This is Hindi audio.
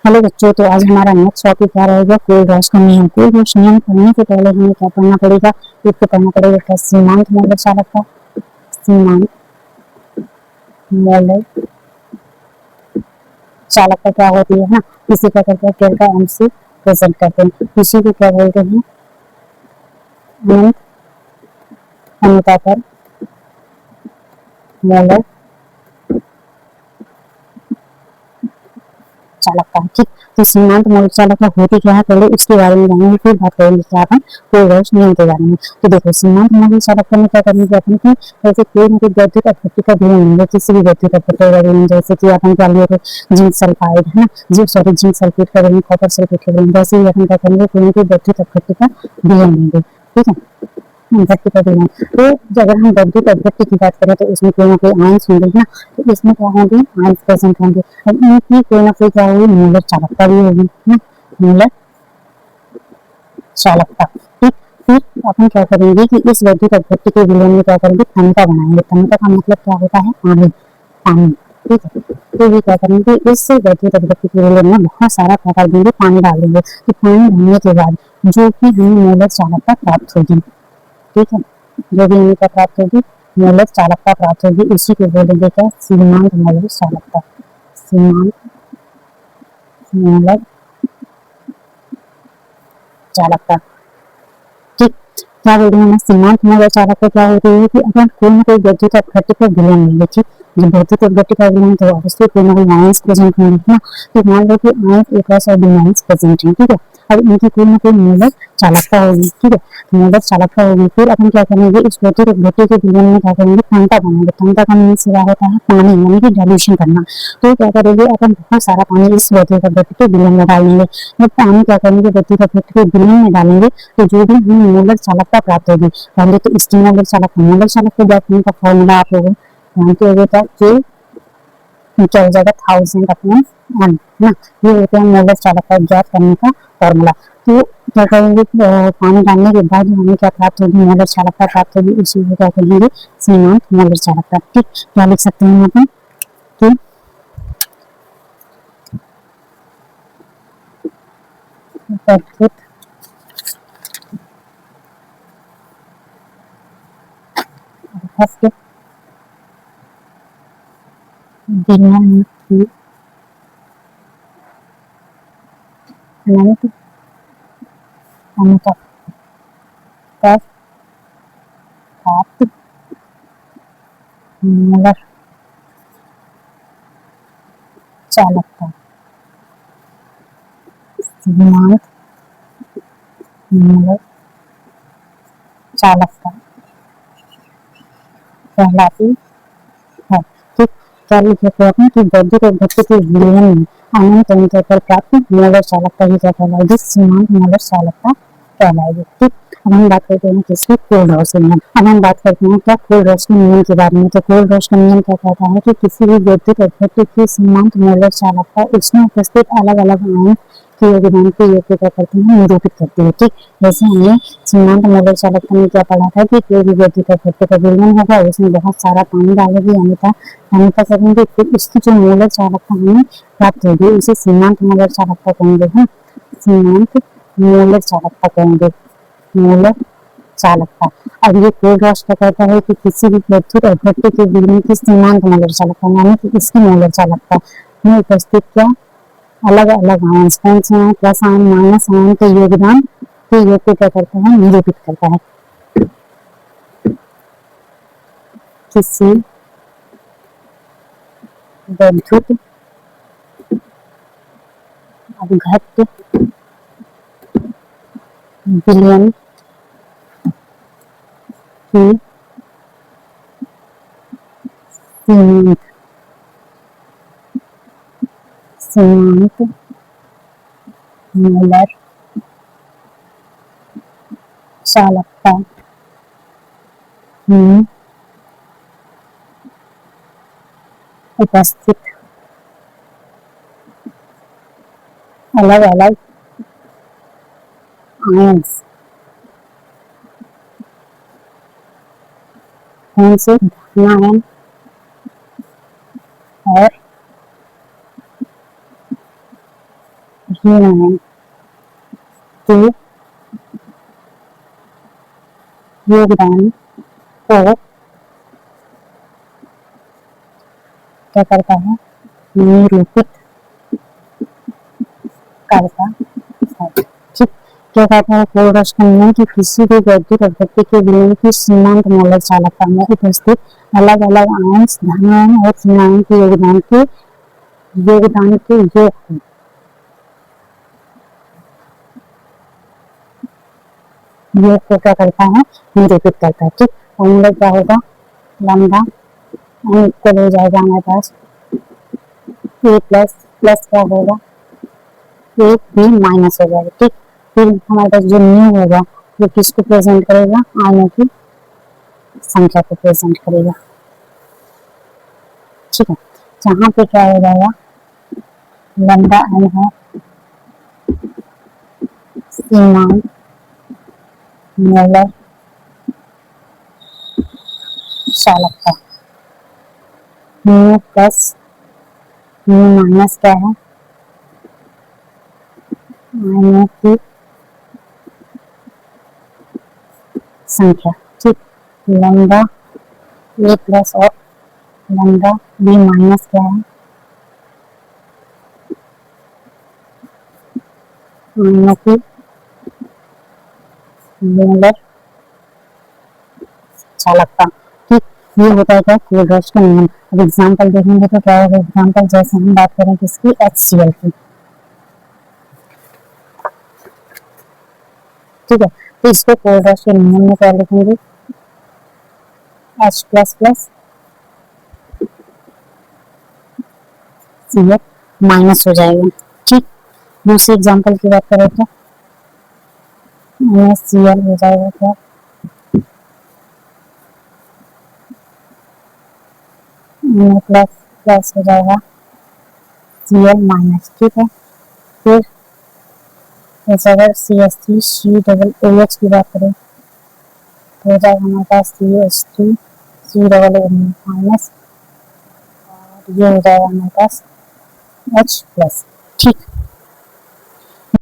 हेलो बच्चों, तो आज हमारा नेक्स्ट टॉपिक क्या रहेगा? कोलरॉस का नियम। कोलरॉस नियम पढ़ने से पहले हमें क्या पढ़ना पड़ेगा? एक तो पढ़ना पड़ेगा क्या? सीमांत मौलिक चालकता। सीमांत मौलिक चालकता क्या होती है ना, इसी का करते हैं डेल्टा एम से प्रेजेंट करते हैं। इसी को क्या बोलते हैं? अनंत अनुता पर मौलिक चालकता। ठीक, तो सीमांत मौलिक चालकता होती क्या है, पहले उसके बारे में जानेंगे, फिर बात करेंगे क्या अपन कोलरॉस नियम के बारे में। तो देखो, सीमांत मौलिक चालकता में क्या करने की अपन की, जैसे कोई ना कोई वैद्युत अपघट्य का विलयन होगा, किसी भी वैद्युत अपघट्य का विलयन, जैसे कि अपन क्या लिए थे जिंक सल्फाइड है ना, जिंक सल्फेट का विलयन, कॉपर सल्फेट का विलयन, वैसे ही अपन क्या करेंगे, कोई ना कोई वैद्युत अपघट्य का विलयन लेंगे। ठीक है, भट्टी का विलयन। तो अगर हम वैद्युत अपघट्य की बात करें तो उसमें कोई ना कोई आयंस होंगे ना, तो इसमें क्या होंगे, आयंस प्रेजेंट होंगे, और इनकी कोई ना कोई क्या होगी, मूलर चालकता भी होगी ना, मूलर चालकता। ठीक, फिर अपन क्या करेंगे कि इस वैद्युत अपघट्य के विलयन में क्या करेंगे, तनका बनाएंगे। तनका का मतलब क्या होता है? पानी। पानी, ठीक है। तो ये क्या करेंगे, इस वैद्युत अपघट्य के विलयन में बहुत सारा क्या कर देंगे, पानी डाल देंगे। तो पानी डालने के बाद जो कि हमें मूलर चालकता प्राप्त होगी, ठीक है, जो भी हमें क्या प्राप्त होगी, मूलक चालकता प्राप्त होगी, इसी को बोलेंगे क्या? सीमांत मूलक चालकता। सीमांत मूलक चालकता। ठीक, क्या बोल रहे हैं? सीमांत मूलक चालकता क्या होती है कि अगर कोई ना कोई वैद्युत अपघट्य का विलयन लेंगे, ठीक, जब वैद्युत अपघट्य का विलयन तो ऑब्वियसली कोई ना कोई आयंस प्रेजेंट होंगे ना, तो मान लो कि आयंस ए प्लस और बी आयंस प्रेजेंट है, ठीक है। अब इनकी कोई ना कोई मूलक चालकता होगी, ठीक है, मूलक चालकता होगी। फिर अपन क्या करेंगे, इस वैद्युत अपघट्य के विलयन में क्या करेंगे, तंता बनाएंगे। तंता का मीन्स क्या होता है? पानी, यानी कि डाइल्यूशन करना। तो क्या करेंगे, अपन बहुत सारा पानी इस वैद्युत अपघट्य के विलयन में डाल देंगे। जब पानी क्या करेंगे, वैद्युत अपघट्य के विलयन में डालेंगे, तो जो भी हमें मूलक चालकता प्राप्त होगी, पहले तो स्टीम मूलक चालकता, मूलक चालकता ज्ञात करने का फॉर्मूला आप लोग जानते होंगे, क्या कि क्या हो जाएगा, 1000 अपने एम ना, ये होता है मूलक चालकता ज्ञात करने का फॉर्मूला। तो क्या करेंगे, पानी डालने के बाद हमें क्या प्राप्त होगी, मूलक चालकता प्राप्त होगी, उसी को क्या कहेंगे, सीमांत मूलक चालकता। ठीक, क्या लिख सकते हैं यहाँ पे कि वैद्युत विलयन की अनंत अनुपात पर प्राप्त मूलक चालकता सीमांत मूलक चालकता कहलाती है। ठीक, क्या लिख सकते हैं अपन कि वैद्युत अपघट्य के विलयन में अनंत अंतर पर प्राप्त मूलक चालकता ही क्या कहलाएगी, सीमांत मूलक चालकता कहलाएगी। ठीक, अब हम बात करते हैं किसकी, कोलरॉस नियम। अब हम बात करते हैं क्या, कोलरॉस के नियम के बारे में। तो कोलरॉस का नियम क्या कहता है कि किसी भी वैद्युत अपघट्य की सीमांत मूलक चालकता उसमें उपस्थित अलग अलग आयन के योगदान को योग्य क्या करते हैं, निरूपित करती है। ठीक, जैसे हमने सीमांत मूलक चालकता में क्या पढ़ा था कि कोई भी वैद्युत अपघट्य का विलयन होगा, उसमें बहुत सारा पानी डालेगी अनिता, अनिता करेंगे, फिर उसकी जो मूलक चालकता हमें प्राप्त होगी उसे सीमांत मूलक चालकता कहेंगे। हम सीमांत मूलक चालकता कहेंगे, मूलक चालकता। अब ये कोलरॉस क्या कहता है कि किसी भी वैद्युत अपघट्य के विलयन की सीमांत मूलक चालकता, यानी कि इसकी मूलक चालकता में उपस्थित क्या अलग अलग आयन, कौन से ion, plus ion minus ion के योगदान के योग को क्या करता है, निरूपित करता है। किसी वैद्युत अपघट्य विलयन की सीमांत सीमांत मूलक चालकता में उपस्थित अलग अलग आयन्स, कौन से, धन आयन और हीन के योगदान को क्या करता है, निरूपित करता है। ठीक, क्या कहता है, कोरस का नियम कि किसी भी वैद्युत अवधि के विलयन की सीमांत मौलिक चालकता में उपस्थित अलग अलग आयन धनायन और ऋणायन के योगदान के योग को क्या करता है, निरूपित करता है। ठीक, और हम लोग क्या होगा, लैम्डा एन इक्वल हो जाएगा हमारे पास ए प्लस प्लस क्या होगा, ए बी माइनस हो जाएगा। ठीक, फिर हमारे पास जो न्यू होगा वो किसको प्रेजेंट करेगा, आयनों की संख्या को प्रेजेंट करेगा। ठीक है, जहाँ पे क्या हो जाएगा, लैम्डा एन है सीमांत मोलर चालकता, न्यू प्लस न्यू माइनस क्या है, आयनों की संख्या। ठीक, लैम्डा ए प्लस और लैम्डा बी माइनस क्या है, आयनों की मोलर चालकता। ठीक, ये होता है क्या, कोरस का नियम। अब एग्जांपल देखेंगे तो क्या होगा, एग्जांपल जैसे हम बात करें किसकी, HCl की। ठीक है, तो इसको कोरस के नियम में क्या लिखेंगे, H plus plus Cl minus हो जाएगा। ठीक, दूसरे एग्जांपल की बात करें तो NaCl हो जाएगा क्या, Na प्लस प्लस हो जाएगा Cl माइनस। ठीक है, फिर अगर CH3 COOH की बात करें तो हो जाएगा हमारे पास CH3 COO माइनस, और ये हो जाएगा हमारे पास H प्लस। ठीक,